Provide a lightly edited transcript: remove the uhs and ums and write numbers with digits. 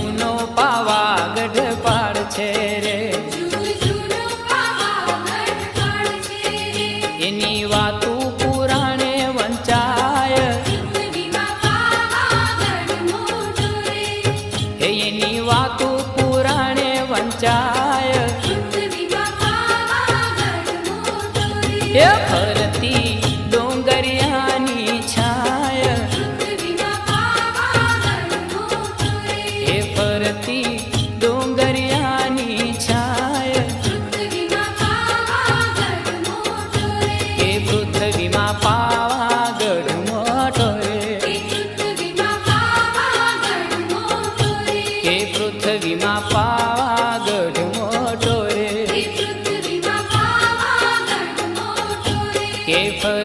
જૂનો પાવાગઢ પાડ છે રે, એની વાતું પુરાણે વંચાય, એની વાતું પુરાણે વંચાય, એ ફરતી ડોંગરિયાની છાય, એ ફરતી ડોંગરિયાની છાય, એ પૃથ્વીમાં પાવાગઢ મોટો રે, એ પૃથ્વીમાં પાવાગઢ મોટો રે, કે